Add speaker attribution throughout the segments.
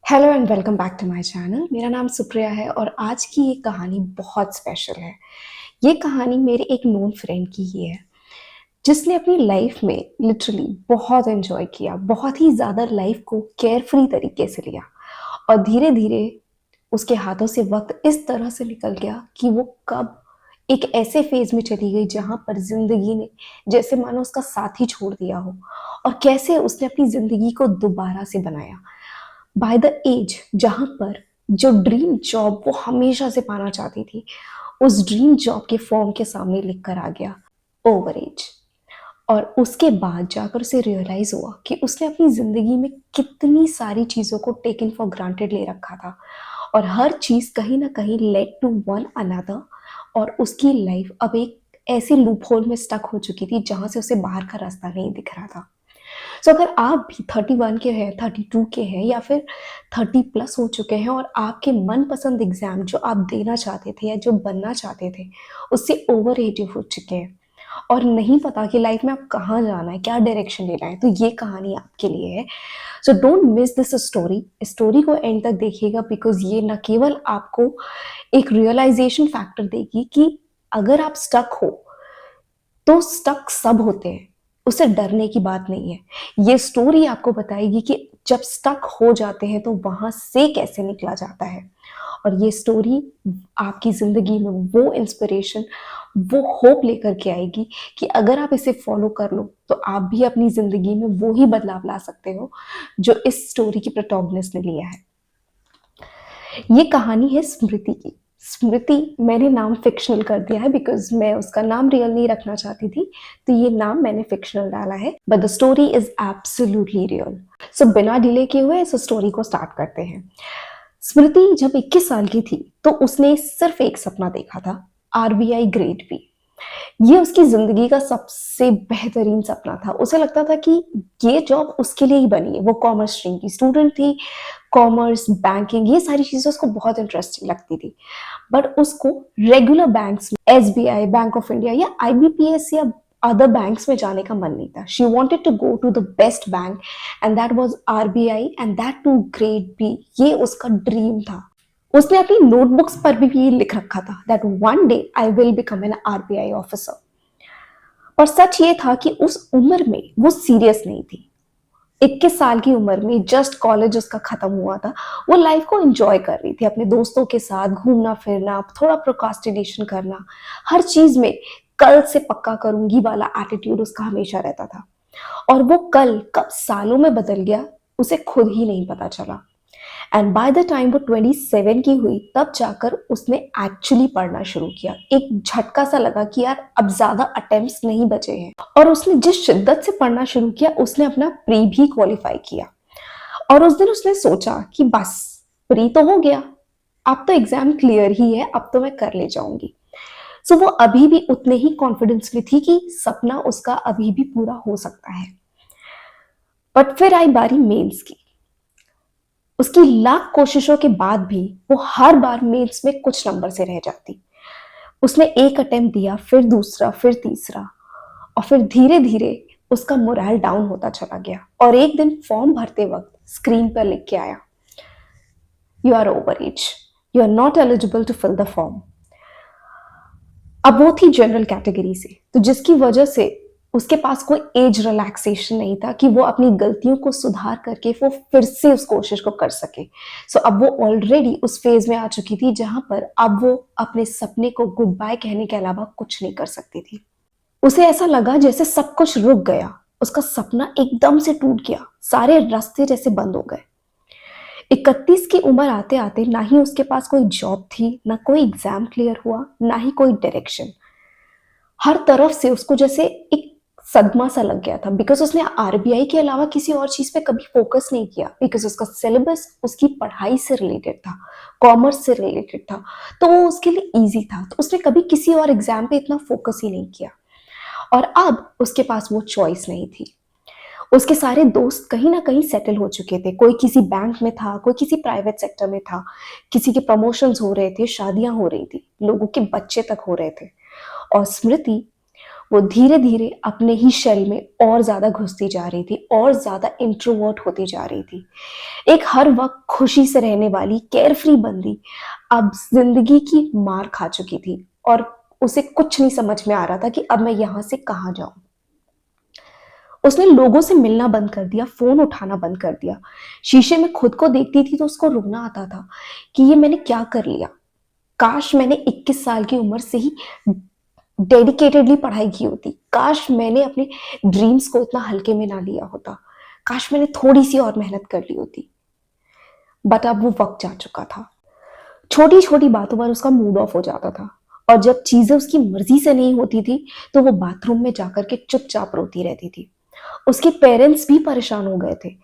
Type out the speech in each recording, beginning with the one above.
Speaker 1: Hello and welcome back to my channel. मेरा नाम सुप्रिया है और आज की ये कहानी बहुत स्पेशल है। ये कहानी मेरे एक नोन फ्रेंड की ही है, जिसने अपनी लाइफ में लिटरली बहुत एंजॉय किया, बहुत ही ज़्यादा लाइफ को केयरफ्री तरीके से लिया और धीरे-धीरे उसके हाथों से वक़्त इस तरह से निकल गया कि वो कब एक ऐसे फ़ेज़ में चली गई जहाँ पर ज़िंदगी ने जैसे मानो उसका साथ ही छोड़ दिया हो और कैसे उसने अपनी ज़िंदगी को दोबारा से बनाया। बाय द एज जहाँ पर जो ड्रीम जॉब वो हमेशा से पाना चाहती थी, उस ड्रीम जॉब के फॉर्म के सामने लिख कर आ गया ओवर एज। और उसके बाद जाकर उसे रियलाइज हुआ कि उसने अपनी जिंदगी में कितनी सारी चीजों को टेकन फॉर ग्रांटेड ले रखा था और हर चीज कहीं ना कहीं लेड टू वन अनदर। और उसकी लाइफ अब एक ऐसे लूप होल में स्टक हो चुकी थी जहां से उसे बाहर का रास्ता नहीं दिख रहा था। सो अगर आप भी 31 के हैं, 32 के हैं या फिर 30+ हो चुके हैं और आपके मनपसंद एग्जाम जो आप देना चाहते थे या जो बनना चाहते थे उससे ओवर एज हो चुके हैं और नहीं पता कि लाइफ में आप कहाँ जाना है, क्या डायरेक्शन लेना है, तो ये कहानी आपके लिए है। So don't miss this story. Story को एंड तक देखिएगा बिकॉज ये न केवल आपको एक रियलाइजेशन फैक्टर देगी कि अगर आप स्टक हो तो स्टक सब होते हैं, उसे डरने की बात नहीं है। ये स्टोरी आपको बताएगी कि जब स्टक हो जाते हैं तो वहां से कैसे निकला जाता है। और ये स्टोरी आपकी जिंदगी में वो इंस्पिरेशन, वो होप लेकर के आएगी कि अगर आप इसे फॉलो कर लो तो आप भी अपनी जिंदगी में वो ही बदलाव ला सकते हो जो इस स्टोरी की प्रोटोगनिस्ट ने लिया है। ये कहानी है स्मृति की। स्मृति मैंने नाम फिक्शनल कर दिया है बिकॉज मैं उसका नाम रियल नहीं रखना चाहती थी, तो ये नाम मैंने फिक्शनल डाला है, but the story is absolutely real. So बिना डिले किए हुए इस स्टोरी को स्टार्ट करते हैं। स्मृति जब 21 साल की थी तो उसने सिर्फ एक सपना देखा था, आरबीआई ग्रेड बी। ये उसकी जिंदगी का सबसे बेहतरीन सपना था। उसे लगता था कि ये जॉब उसके लिए ही बनी है। वो कॉमर्स स्ट्रीम की स्टूडेंट थी, कॉमर्स, बैंकिंग, ये सारी चीजें उसको बहुत इंटरेस्टिंग लगती थी। बट उसको रेगुलर बैंक्स में, एसबीआई, बैंक ऑफ इंडिया या आईबीपीएस या अदर बैंक्स में जाने का मन नहीं था। She wanted to go to the best bank and that was RBI and that too grade B. ये उसका ड्रीम था। उसने अपनी नोटबुक्स पर भी लिख रखा था that one day I will become an RBI officer. और सच ये था कि उस उम्र में वो सीरियस नहीं थी। 21 साल की उम्र में जस्ट कॉलेज उसका खत्म हुआ था। वो लाइफ को एंजॉय कर रही थी, अपने दोस्तों के साथ घूमना फिरना, थोड़ा प्रोकास्टिनेशन करना, हर चीज में कल से पक्का करूंगी वाला एटीट्यूड उसका हमेशा रहता था। और वो कल कब सालों में बदल गया उसे खुद ही नहीं पता चला। एंड बाय द टाइम वो 27 की हुई तब जाकर उसने एक्चुअली पढ़ना शुरू किया। एक झटका सा लगा कि यार अब ज्यादा अटेम्प्ट्स नहीं बचे हैं और उसने जिस शिद्दत से पढ़ना शुरू किया उसने अपना प्री भी क्वालिफाई किया। और उस दिन उसने सोचा कि बस प्री तो हो गया, अब तो एग्जाम क्लियर ही है, अब तो मैं कर ले जाऊंगी। सो वो अभी भी उतने ही कॉन्फिडेंस में थी कि सपना उसका अभी भी पूरा हो सकता है। बट फिर आई बारी मेंस की। उसकी लाख कोशिशों के बाद भी वो हर बार मेंस में कुछ नंबर से रह जाती। उसने एक अटेम्प्ट दिया, फिर दूसरा, फिर तीसरा, और फिर धीरे धीरे उसका मोरल डाउन होता चला गया। और एक दिन फॉर्म भरते वक्त स्क्रीन पर लिख के आया, you are over age, you are not eligible to fill the form. अब वो थी जनरल कैटेगरी से, तो जिसकी वजह से उसके पास कोई एज रिलैक्सेशन नहीं था कि वो अपनी गलतियों को सुधार करके वो फिर से उस कोशिश को कर सके। सो अब वो ऑलरेडी उस फेज में आ चुकी थी जहां पर अब वो अपने सपने को गुड बाय कहने के अलावा कुछ नहीं कर सकती थी। उसे ऐसा लगा जैसे सब कुछ रुक गया, उसका सपना एकदम से टूट गया, सारे रास्ते जैसे बंद हो गए। 31 की उम्र आते आते ना ही उसके पास कोई जॉब थी, ना कोई एग्जाम क्लियर हुआ, ना ही कोई डायरेक्शन। हर तरफ से उसको जैसे एक सदमा सा लग गया था बिकॉज उसने आरबीआई के अलावा किसी और चीज पे कभी फोकस नहीं किया बिकॉज उसका सिलेबस उसकी पढ़ाई से रिलेटेड था, कॉमर्स से रिलेटेड था, तो वो उसके लिए इजी था। तो उसने कभी किसी और एग्जाम पे इतना फोकस ही नहीं किया। और अब उसके पास वो चॉइस नहीं थी। उसके सारे दोस्त कहीं ना कहीं सेटल हो चुके थे, कोई किसी बैंक में था, कोई किसी प्राइवेट सेक्टर में था, किसी के प्रमोशंस हो रहे थे, शादियां हो रही थी, लोगों के बच्चे तक हो रहे थे। और स्मृति, वो धीरे धीरे अपने ही शेल में और ज्यादा घुसती जा रही थी और ज्यादा इंट्रोवर्ट होती जा रही थी। एक हर वक्त खुशी से रहने वाली केयरफ्री बंदी अब जिंदगी की मार खा चुकी थी और उसे कुछ नहीं समझ में आ रहा था कि अब मैं यहाँ से कहाँ जाऊं। उसने लोगों से मिलना बंद कर दिया, फोन उठाना बंद कर दिया। शीशे में खुद को देखती थी तो उसको रोना आता था कि ये मैंने क्या कर लिया। काश मैंने 21 साल की उम्र से ही डेडिकेटेडली पढ़ाई की होती। काश मैंने अपने ड्रीम्स को इतना हल्के में ना लिया होता। काश मैंने थोड़ी सी और मेहनत कर ली होती। बट अब वो वक्त जा चुका था। छोटी छोटी बातों पर उसका मूड ऑफ हो जाता था और जब चीजें उसकी मर्जी से नहीं होती थी तो वो बाथरूम में जाकर के चुपचाप रोती रहती थी। उसके पेरेंट्स भी परेशान हो गए थे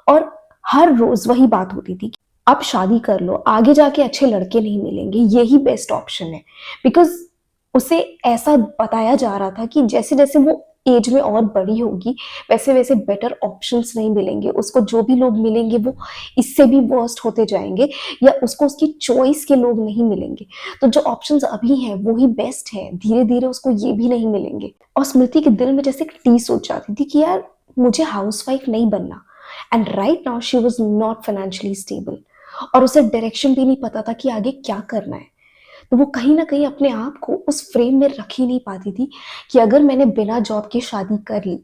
Speaker 1: और हर रोज वही बात होती थी कि अब शादी कर लो, आगे जाके अच्छे लड़के नहीं मिलेंगे, यही बेस्ट ऑप्शन है। बिकॉज उसे ऐसा बताया जा रहा था कि जैसे जैसे वो एज में और बड़ी होगी वैसे वैसे बेटर ऑप्शंस नहीं मिलेंगे उसको। जो भी लोग मिलेंगे वो इससे भी वर्स्ट होते जाएंगे या उसको उसकी चॉइस के लोग नहीं मिलेंगे। तो जो ऑप्शंस अभी हैं वो ही बेस्ट है, धीरे धीरे उसको ये भी नहीं मिलेंगे। और स्मृति के दिल में जैसे एक टीस सोच जाती थी कि यार मुझे हाउसवाइफ नहीं बनना। And right now she was not financially stable और उसे डायरेक्शन भी नहीं पता था कि आगे क्या करना है। तो वो कहीं ना कहीं अपने आप को उस फ्रेम में रख ही नहीं पाती थी कि अगर मैंने बिना जॉब के शादी कर ली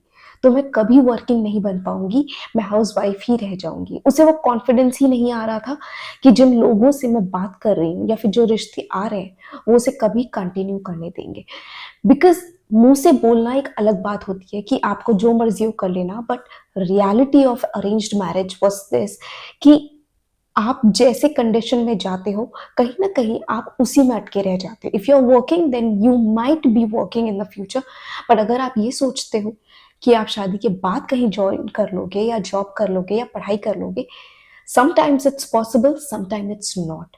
Speaker 1: तो मैं कभी वर्किंग नहीं बन पाऊंगी, मैं हाउस वाइफ ही रह जाऊंगी। उसे वो कॉन्फिडेंस ही नहीं आ रहा था कि जिन लोगों से मैं बात कर रही हूँ या फिर जो रिश्ते आ रहे हैं वो उसे कभी कंटिन्यू करने देंगे। बिकॉज मुंह से बोलना एक अलग बात होती है कि आपको जो मर्जी हो कर लेना, but reality of arranged marriage was this कि आप जैसे कंडीशन में जाते हो कहीं ना कहीं आप उसी में अटके रह जाते हो। If you are working then you might be working in the future, but अगर आप ये सोचते हो कि आप शादी के बाद कहीं ज्वाइन कर लोगे या जॉब कर लोगे या पढ़ाई कर लोगे, sometimes it's possible, sometime it's not.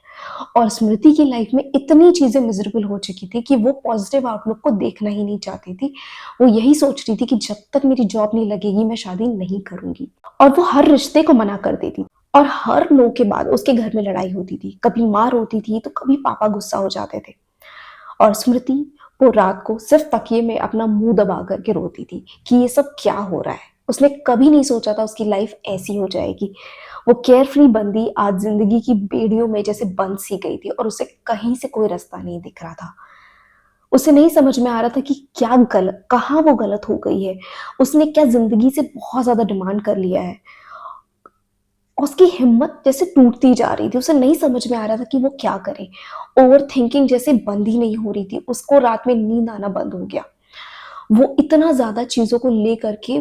Speaker 1: और स्मृति की लाइफ में इतनी चीजें मिजरेबल हो चुकी थी कि वो पॉजिटिव आउटलुक को देखना ही नहीं चाहती थी। वो यही सोच रही थी कि जब तक मेरी जॉब नहीं लगेगी मैं शादी नहीं करूंगी। और वो हर रिश्ते को मना कर देती और हर नो के बाद उसके घर में लड़ाई होती थी। कभी माँ रोती थी तो कभी पापा गुस्सा हो जाते थे और स्मृति वो रात को सिर्फ तकिए में अपना मुंह दबा करके रोती थी कि ये सब क्या हो रहा है। उसने कभी नहीं सोचा था उसकी लाइफ ऐसी हो जाएगी। वो केयरफ्री बंदी आज जिंदगी की बेड़ियों में जैसे बंद सी गई थी और उसे कहीं से कोई रास्ता नहीं दिख रहा था। उसे नहीं समझ में आ रहा था कि क्या गलत, कहाँ वो गलत हो गई है। उसने क्या जिंदगी से बहुत ज्यादा डिमांड कर लिया है। उसकी हिम्मत जैसे टूटती जा रही थी। उसे नहीं समझ में आ रहा था कि वो क्या करे। ओवर थिंकिंग जैसे बंद ही नहीं हो रही थी। उसको रात में नींद आना बंद हो गया। वो इतना ज्यादा चीजों को लेकर के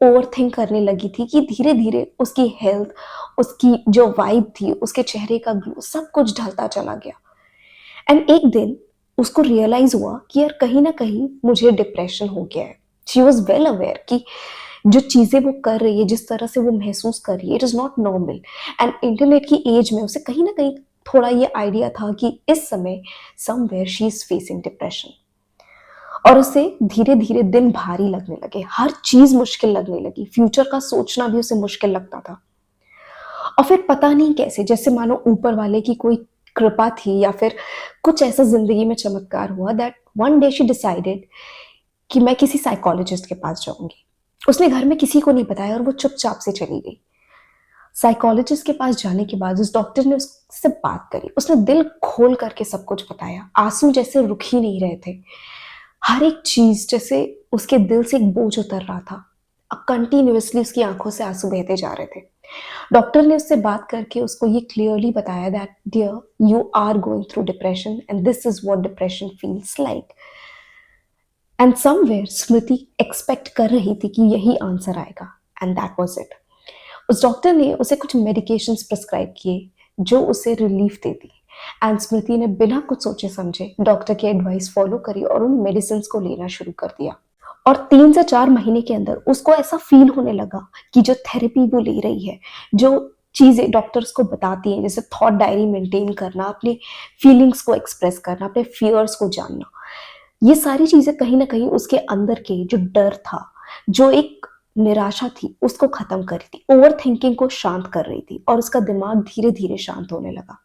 Speaker 1: ओवर थिंक करने लगी थी कि धीरे धीरे उसकी हेल्थ, उसकी जो वाइब थी, उसके चेहरे का ग्लो, सब कुछ ढलता चला गया। एंड एक दिन उसको रियलाइज हुआ कि यार कहीं ना कहीं मुझे डिप्रेशन हो गया है। शी वॉज वेल अवेयर कि जो चीजें वो कर रही है, जिस तरह से वो महसूस कर रही है, it is not normal. And internet की एज में उसे कहीं ना कहीं थोड़ा ये आइडिया था कि इस समय somewhere she is facing depression. और उसे धीरे धीरे दिन भारी लगने लगे, हर चीज मुश्किल लगने लगी, फ्यूचर का सोचना भी उसे मुश्किल लगता था। और फिर पता नहीं कैसे, जैसे मानो ऊपर वाले की कोई कृपा थी या फिर कुछ ऐसा जिंदगी में चमत्कार हुआ that one day she decided कि मैं किसी साइकोलॉजिस्ट के पास जाऊंगी। उसने घर में किसी को नहीं बताया और वो चुपचाप से चली गई। साइकोलॉजिस्ट के पास जाने के बाद उस डॉक्टर ने उससे बात करी। उसने दिल खोल करके सब कुछ बताया। आंसू जैसे रुक ही नहीं रहे थे। हर एक चीज जैसे उसके दिल से एक बोझ उतर रहा था। कंटिन्यूअसली उसकी आंखों से आंसू बहते जा रहे थे। डॉक्टर ने उससे बात करके उसको ये क्लियरली बताया that dear you are going through depression and this is what depression feels like. And somewhere Smriti expect कर रही थी कि यही आंसर आएगा एंड दैट वाज इट। उस डॉक्टर ने उसे कुछ मेडिकेशंस प्रिस्क्राइब किए जो उसे रिलीफ देती। एंड स्मृति ने बिना कुछ सोचे समझे डॉक्टर की एडवाइस फॉलो करी और उन मेडिसिन को लेना शुरू कर दिया। और 3 से 4 महीने के अंदर उसको ऐसा फील होने लगा कि जो थेरेपी वो ले रही है, जो चीजें डॉक्टर्स को बताती हैं, जैसे थॉट डायरी मेंटेन करना, अपने फीलिंग्स को एक्सप्रेस करना, अपने फियर्स को जानना, ये सारी चीजें कहीं ना कहीं उसके अंदर के जो डर था, जो एक निराशा थी, उसको खत्म कर रही थी, ओवर थिंकिंग को शांत कर रही थी और उसका दिमाग धीरे धीरे शांत होने लगा।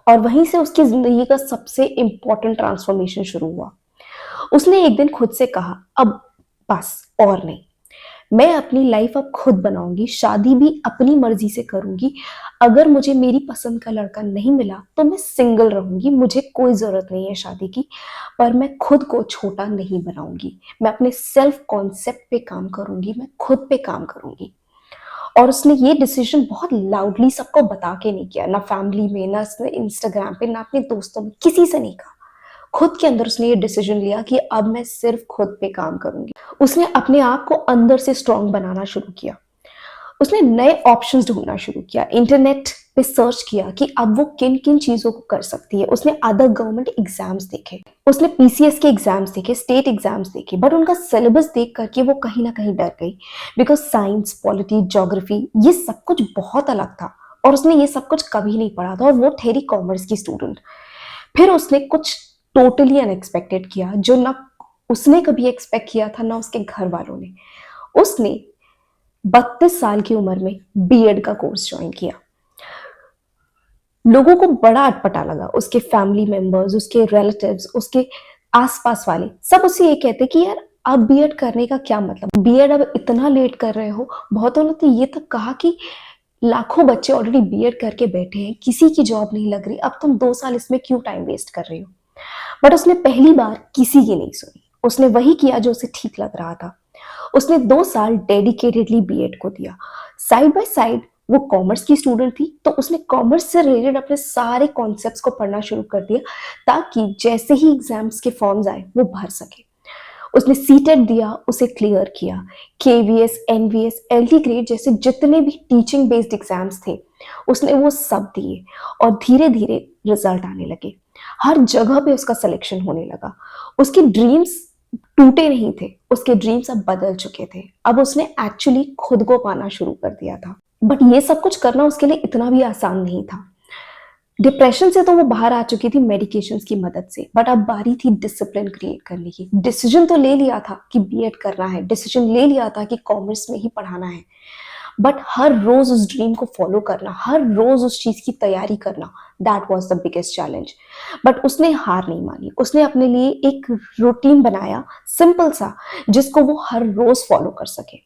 Speaker 1: और वहीं से उसकी जिंदगी का सबसे इंपॉर्टेंट ट्रांसफॉर्मेशन शुरू हुआ। उसने एक दिन खुद से कहा, अब बस और नहीं, मैं अपनी लाइफ अब खुद बनाऊंगी, शादी भी अपनी मर्जी से करूंगी। अगर मुझे मेरी पसंद का लड़का नहीं मिला तो मैं सिंगल रहूंगी, मुझे कोई जरूरत नहीं है शादी की, पर मैं खुद को छोटा नहीं बनाऊंगी। मैं अपने सेल्फ कॉन्सेप्ट पे काम करूंगी, मैं खुद पे काम करूंगी। और उसने ये डिसीजन बहुत लाउडली सबको बता के नहीं किया, ना फैमिली में, ना उसने इंस्टाग्राम पे, ना अपने दोस्तों में, किसी से नहीं कहा। खुद के अंदर उसने ये डिसीजन लिया कि अब मैं सिर्फ खुद पे काम करूंगी। उसने अपने आप को अंदर से स्ट्रांग बनाना शुरू किया। उसने नए ऑप्शंस ढूंढना शुरू किया, इंटरनेट पे सर्च किया कि अब वो किन किन चीजों को कर सकती है। उसने अदर गवर्नमेंट एग्जाम्स देखे, उसने पीसीएस के एग्जाम्स देखे, स्टेट एग्जाम्स देखे, बट उनका सिलेबस देख करके वो कहीं ना कहीं डर गई। बिकॉज साइंस, पॉलिटी, ज्योग्राफी, ये सब कुछ बहुत अलग था और उसने ये सब कुछ कभी नहीं पढ़ा था, और वो ठहरी कॉमर्स की स्टूडेंट। फिर उसने कुछ टोटली अनएक्सपेक्टेड किया, जो ना उसने कभी एक्सपेक्ट किया था, ना उसके घर वालों ने। उसने 32 साल की उम्र में बीएड का कोर्स ज्वाइन किया। लोगों को बड़ा अटपटा लगा, उसके फैमिली मेंबर्स, उसके रिलेटिव्स, उसके आसपास वाले सब उससे ये कहते कि यार अब बीएड करने का क्या मतलब, बीएड अब इतना लेट कर रहे हो। बहुतों ने तो ये तक कहा कि लाखों बच्चे ऑलरेडी बीएड करके बैठे हैं, किसी की जॉब नहीं लग रही, अब तुम 2 साल इसमें क्यों टाइम वेस्ट कर रहे हो। बट उसने पहली बार किसी की नहीं सुनी, उसने वही किया जो उसे ठीक लग रहा था। उसने 2 साल डेडिकेटेडली बीएड को दिया। साइड बाय साइड वो कॉमर्स की स्टूडेंट थी, तो उसने कॉमर्स से रिलेटेड अपने सारे कॉन्सेप्ट्स को पढ़ना शुरू कर दिया, ताकि जैसे ही एग्जाम्स के फॉर्म्स आए वो भर सके। उसने सीटेट दिया, उसे क्लियर किया। केवीएस, एनवीएस, एलटी ग्रेड जैसे जितने भी टीचिंग बेस्ड एग्जाम्स थे, उसने वो सब दिए, और धीरे धीरे रिजल्ट आने लगे। हर जगह पे उसका सिलेक्शन होने लगा। उसके ड्रीम्स टूटे नहीं थे, उसके ड्रीम्स अब बदल चुके थे। अब उसने एक्चुअली खुद को पाना शुरू कर दिया था। बट ये सब कुछ करना उसके लिए इतना भी आसान नहीं था। डिप्रेशन से तो वो बाहर आ चुकी थी मेडिकेशंस की मदद से, बट अब बारी थी डिसिप्लिन क्रिएट करने की। डिसीजन तो ले लिया था कि बीएड करना है, डिसीजन ले लिया था कि कॉमर्स में ही पढ़ाना है, बट हर रोज उस ड्रीम को फॉलो करना, हर रोज उस चीज की तैयारी करना, that was the biggest challenge. But उसने हार नहीं मानी, उसने अपने लिए एक रूटीन बनाया, सिंपल सा, जिसको वो हर रोज फॉलो कर सके।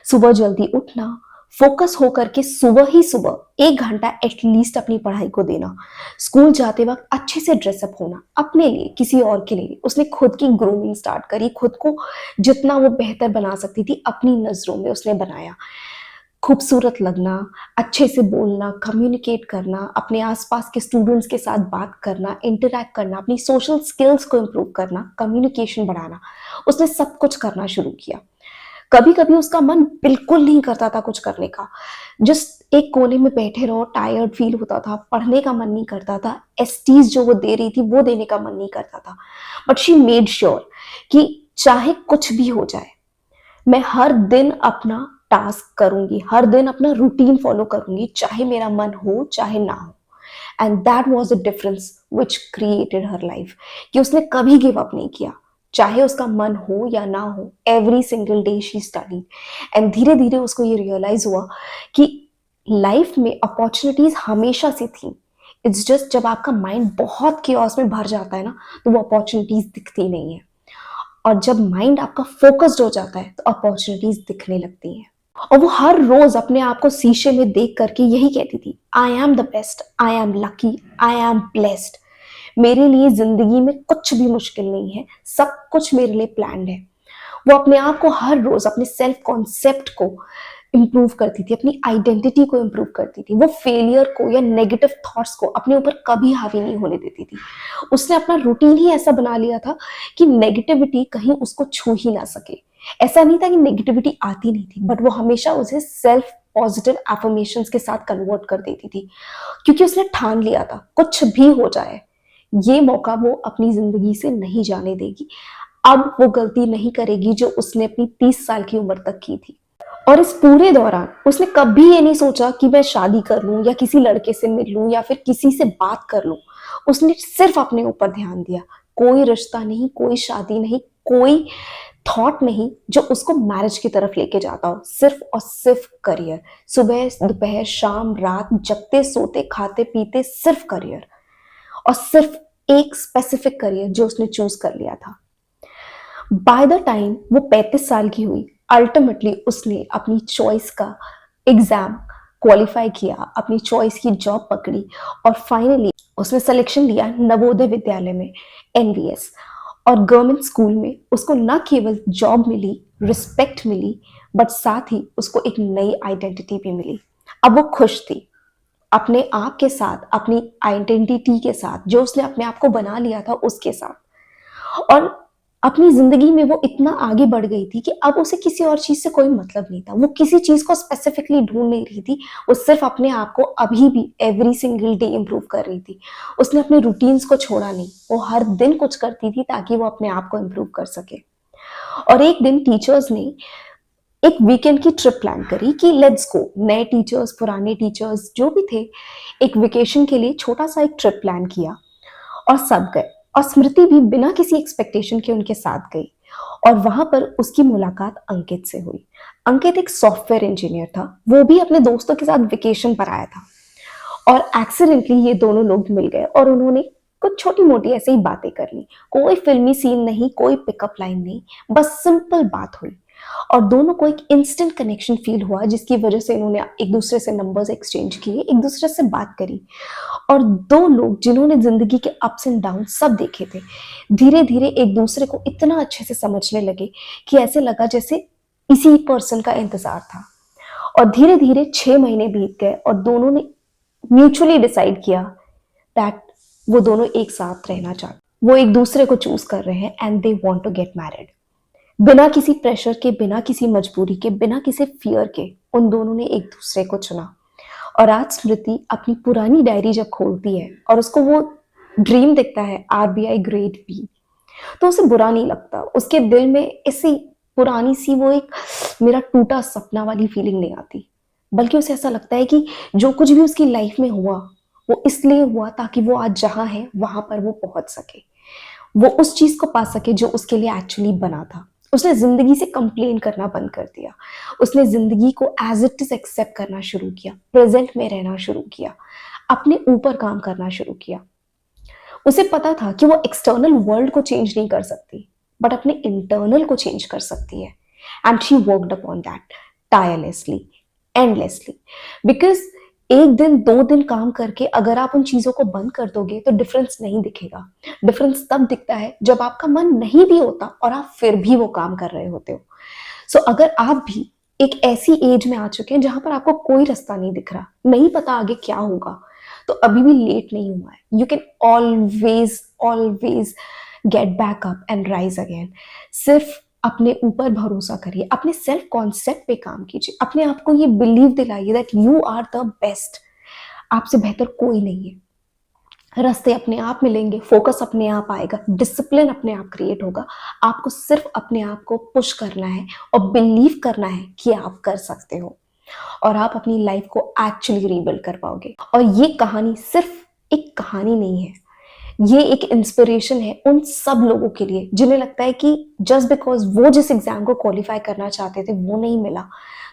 Speaker 1: सुबह जल्दी उठना, फोकस होकर के सुबह ही सुबह 1 घंटा एटलीस्ट अपनी पढ़ाई को देना, स्कूल जाते वक्त अच्छे से ड्रेसअप होना, अपने लिए, किसी और के लिए। उसने खुद की ग्रूमिंग स्टार्ट करी, खुद को जितना वो बेहतर बना सकती थी अपनी नजरों में उसने बनाया। खूबसूरत लगना, अच्छे से बोलना, कम्युनिकेट करना, अपने आसपास के स्टूडेंट्स के साथ बात करना, इंटरैक्ट करना, अपनी सोशल स्किल्स को इम्प्रूव करना, कम्युनिकेशन बढ़ाना, उसने सब कुछ करना शुरू किया। कभी कभी उसका मन बिल्कुल नहीं करता था कुछ करने का, जस्ट एक कोने में बैठे रहो, टायर्ड फील होता था, पढ़ने का मन नहीं करता था, एसटीज जो वो दे रही थी वो देने का मन नहीं करता था। बट शी मेड श्योर कि चाहे कुछ भी हो जाए, मैं हर दिन अपना टास्क करूंगी, हर दिन अपना रूटीन फॉलो करूंगी, चाहे मेरा मन हो चाहे ना हो। And that was the difference which created her life, कि उसने कभी गिव अप नहीं किया, चाहे उसका मन हो या ना हो। Every single day she study, and धीरे धीरे उसको ये रियलाइज हुआ कि लाइफ में अपॉर्चुनिटीज हमेशा से थी। इट्स जस्ट जब आपका माइंड बहुत केओस में भर जाता है ना, तो वो अपॉर्चुनिटीज दिखती नहीं है, और जब माइंड आपका फोकस्ड हो जाता है तो अपॉर्चुनिटीज दिखने लगती हैं। और वो हर रोज अपने आप को शीशे में देख करके यही कहती थी, I am the best, I am lucky, I am blessed. मेरे लिए जिंदगी में कुछ भी मुश्किल नहीं है, सब कुछ मेरे लिए प्लान्ड है। वो अपने आप को हर रोज, अपने सेल्फ कॉन्सेप्ट को इम्प्रूव करती थी, अपनी आइडेंटिटी को इम्प्रूव करती थी। वो फेलियर को या नेगेटिव थॉट्स को अपने ऊपर कभी हावी नहीं होने देती थी। उसने अपना रूटीन ही ऐसा बना लिया था कि नेगेटिविटी कहीं उसको छू ही ना सके। ऐसा नहीं था कि नेगेटिविटी आती नहीं थी, बट वो हमेशा उसे सेल्फ पॉजिटिव एफर्मेशंस के साथ कन्वर्ट कर देती थी, क्योंकि उसने ठान लिया था कुछ भी हो जाए, ये मौका वो अपनी जिंदगी से नहीं जाने देगी। अब वो गलती नहीं करेगी जो उसने अपनी 30 साल की उम्र तक की थी। और इस पूरे दौरान उसने कभी ये नहीं सोचा कि मैं शादी कर लूं या किसी लड़के से मिल लूं या फिर किसी से बात कर लूं। उसने सिर्फ अपने ऊपर ध्यान दिया। कोई रिश्ता नहीं, कोई शादी नहीं, कोई थॉट नहीं जो उसको मैरिज की तरफ लेके जाता हो, सिर्फ और सिर्फ करियर। सुबह दोपहर शाम रात, जगते सोते खाते पीते सिर्फ करियर, और सिर्फ एक स्पेसिफिक करियर जो उसने चूज कर लिया था। बाय द टाइम वो 35 साल की हुई, अल्टीमेटली उसने अपनी चॉइस का एग्जाम क्वालिफाई किया, अपनी चॉइस की जॉब पकड़ी और फाइनली उसने सिलेक्शन लिया नवोदय विद्यालय में, एनवीएस। और गवर्नमेंट स्कूल में उसको न केवल जॉब मिली, रिस्पेक्ट मिली, बट साथ ही उसको एक नई आइडेंटिटी भी मिली। अब वो खुश थी अपने आप के साथ, अपनी आइडेंटिटी के साथ, जो उसने अपने आप को बना लिया था उसके साथ। और अपनी जिंदगी में वो इतना आगे बढ़ गई थी कि अब उसे किसी और चीज से कोई मतलब नहीं था। वो किसी चीज को स्पेसिफिकली ढूंढ नहीं रही थी, वो सिर्फ अपने आप को अभी भी एवरी सिंगल डे इम्प्रूव कर रही थी। उसने अपने रूटीन्स को छोड़ा नहीं, वो हर दिन कुछ करती थी ताकि वो अपने आप को इम्प्रूव कर सके। और एक दिन टीचर्स ने एक वीकेंड की ट्रिप प्लान करी कि लेट्स गो। नए टीचर्स, पुराने टीचर्स जो भी थे, एक वेकेशन के लिए छोटा सा एक ट्रिप प्लान किया और सब गए। और स्मृति भी बिना किसी एक्सपेक्टेशन के उनके साथ गई। और वहां पर उसकी मुलाकात अंकित से हुई। अंकित एक सॉफ्टवेयर इंजीनियर था, वो भी अपने दोस्तों के साथ वेकेशन पर आया था। और एक्सीडेंटली ये दोनों लोग मिल गए और उन्होंने कुछ छोटी मोटी ऐसे ही बातें कर ली। कोई फिल्मी सीन नहीं, कोई पिकअप लाइन नहीं, बस सिंपल बात हुई। और दोनों को एक इंस्टेंट कनेक्शन फील हुआ, जिसकी वजह से इन्होंने एक दूसरे से नंबर्स एक्सचेंज किए, एक दूसरे से बात करी। और दो लोग जिन्होंने जिंदगी के अप्स एंड डाउन सब देखे थे, धीरे धीरे एक दूसरे को इतना अच्छे से समझने लगे कि ऐसे लगा जैसे इसी पर्सन का इंतजार था। और धीरे धीरे 6 महीने बीत गए और दोनों ने म्यूचुअली डिसाइड किया दैट वो दोनों एक साथ रहना चाहते, वो एक दूसरे को चूज कर रहे हैं and they want to get married. बिना किसी प्रेशर के, बिना किसी मजबूरी के, बिना किसी फियर के उन दोनों ने एक दूसरे को चुना। और आज स्मृति अपनी पुरानी डायरी जब खोलती है और उसको वो ड्रीम दिखता है आरबीआई ग्रेड बी, तो उसे बुरा नहीं लगता। उसके दिल में ऐसी पुरानी सी वो एक मेरा टूटा सपना वाली फीलिंग नहीं आती, बल्कि उसे ऐसा लगता है कि जो कुछ भी उसकी लाइफ में हुआ वो इसलिए हुआ ताकि वो आज जहां है वहां पर वो पहुंच सके, वो उस चीज को पा सके जो उसके लिए एक्चुअली बना था। उसने जिंदगी से कंप्लेन करना बंद कर दिया। उसने जिंदगी को एज इट इज एक्सेप्ट करना शुरू किया, प्रेजेंट में रहना शुरू किया, अपने ऊपर काम करना शुरू किया। उसे पता था कि वो एक्सटर्नल वर्ल्ड को चेंज नहीं कर सकती, बट अपने इंटरनल को चेंज कर सकती है। And she worked upon that tirelessly, endlessly. Because एक दिन, 2 दिन काम करके अगर आप उन चीजों को बंद कर दोगे तो डिफरेंस नहीं दिखेगा। डिफरेंस तब दिखता है जब आपका मन नहीं भी होता और आप फिर भी वो काम कर रहे होते हो। सो अगर आप भी एक ऐसी एज में आ चुके हैं जहां पर आपको कोई रास्ता नहीं दिख रहा, नहीं पता आगे क्या होगा, तो अभी भी लेट नहीं हुआ है। You can always always get back up and rise again. सिर्फ अपने ऊपर भरोसा करिए, अपने सेल्फ कॉन्सेप्ट पे काम कीजिए, अपने आप को ये बिलीव दिलाइए that you are the best. आपसे बेहतर कोई नहीं है। रास्ते अपने आप मिलेंगे, फोकस अपने आप आएगा, डिसिप्लिन अपने आप क्रिएट होगा। आपको सिर्फ अपने आप को पुश करना है और बिलीव करना है कि आप कर सकते हो और आप अपनी लाइफ को एक्चुअली रीबिल्ड कर पाओगे। और ये कहानी सिर्फ एक कहानी नहीं है, ये एक इंस्पिरेशन है उन सब लोगों के लिए जिन्हें लगता है कि जस्ट बिकॉज वो जिस एग्जाम को क्वालिफाई करना चाहते थे वो नहीं मिला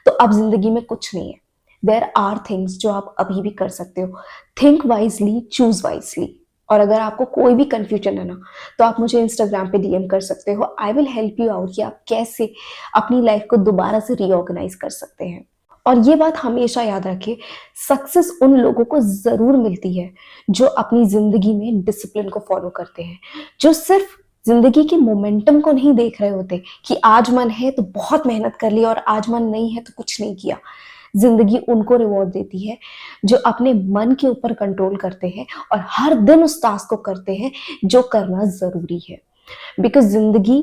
Speaker 1: तो अब जिंदगी में कुछ नहीं है। देयर आर थिंग्स जो आप अभी भी कर सकते हो। Think wisely, choose wisely. और अगर आपको कोई भी कंफ्यूजन है ना, तो आप मुझे इंस्टाग्राम पे डीएम कर सकते हो। I will help you out कि आप कैसे अपनी लाइफ को दोबारा से रीऑर्गेनाइज कर सकते हैं। और ये बात हमेशा याद रखिए, सक्सेस उन लोगों को जरूर मिलती है जो अपनी जिंदगी में डिसिप्लिन को फॉलो करते हैं, जो सिर्फ जिंदगी के मोमेंटम को नहीं देख रहे होते कि आज मन है तो बहुत मेहनत कर ली और आज मन नहीं है तो कुछ नहीं किया। जिंदगी उनको रिवॉर्ड देती है जो अपने मन के ऊपर कंट्रोल करते हैं और हर दिन उस टास्क को करते हैं जो करना जरूरी है। बिकॉज जिंदगी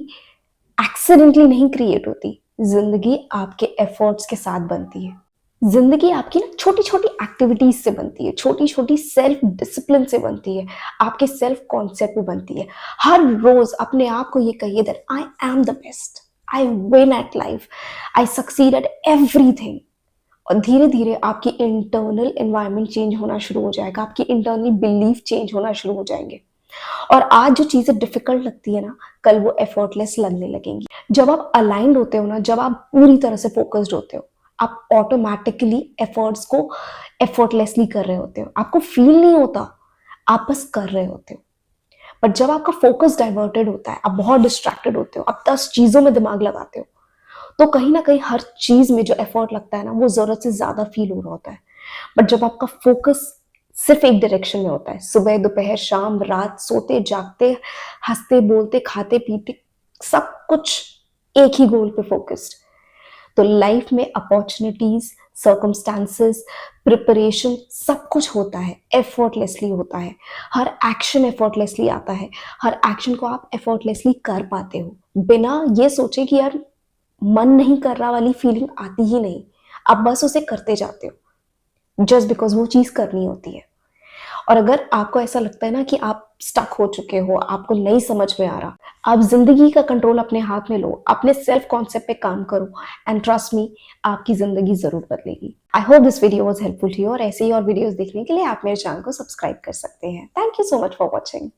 Speaker 1: एक्सीडेंटली नहीं क्रिएट होती, जिंदगी आपके एफर्ट्स के साथ बनती है। जिंदगी आपकी ना छोटी छोटी एक्टिविटीज से बनती है, छोटी छोटी सेल्फ डिसिप्लिन से बनती है, आपके सेल्फ कॉन्सेप्ट पे बनती है। हर रोज अपने आप को ये कहिए that I am the best, I win at life, I succeed at everything. और धीरे धीरे आपकी इंटरनल एनवायरनमेंट चेंज होना शुरू हो जाएगा, आपकी इंटरनल बिलीफ चेंज होना शुरू हो जाएंगे। और आज जो चीजें डिफिकल्ट लगती है ना, कल वो एफर्टलेस लगने लगेंगी। जब आप अलाइंड होते हो ना, जब आप पूरी तरह से फोकस्ड होते हो, आप ऑटोमेटिकली एफर्ट्स को एफर्टलेसली कर रहे होते हो। आपको फील नहीं होता, आप बस कर रहे होते हो। बट जब आपका फोकस डाइवर्टेड होता है, आप बहुत डिस्ट्रैक्टेड होते हो, आप 10 चीजों में दिमाग लगाते हो, तो कहीं ना कहीं हर चीज में जो एफर्ट लगता है ना, वो जरूरत से ज्यादा फील हो रहा होता है। बट जब आपका फोकस सिर्फ एक डायरेक्शन में होता है, सुबह दोपहर शाम रात, सोते जागते, हंसते बोलते खाते पीते, सब कुछ एक ही गोल पे फोकस्ड, तो लाइफ में अपॉर्चुनिटीज, सर्कमस्टांसेस, प्रिपरेशन, सब कुछ होता है, एफर्टलेसली होता है। हर एक्शन एफर्टलेसली आता है, हर एक्शन को आप एफर्टलेसली कर पाते हो, बिना ये सोचे कि यार मन नहीं कर रहा वाली फीलिंग आती ही नहीं। आप बस उसे करते जाते हो जस्ट बिकॉज वो चीज करनी होती है। और अगर आपको ऐसा लगता है ना कि आप स्टक हो चुके हो, आपको नहीं समझ में आ रहा, आप जिंदगी का कंट्रोल अपने हाथ में लो, अपने सेल्फ कॉन्सेप्ट पे काम करो, एंड ट्रस्ट मी, आपकी जिंदगी जरूर बदलेगी। I hope this video was helpful to you, और ऐसे ही और वीडियोस देखने के लिए आप मेरे चैनल को सब्सक्राइब कर सकते हैं। Thank you so much for watching.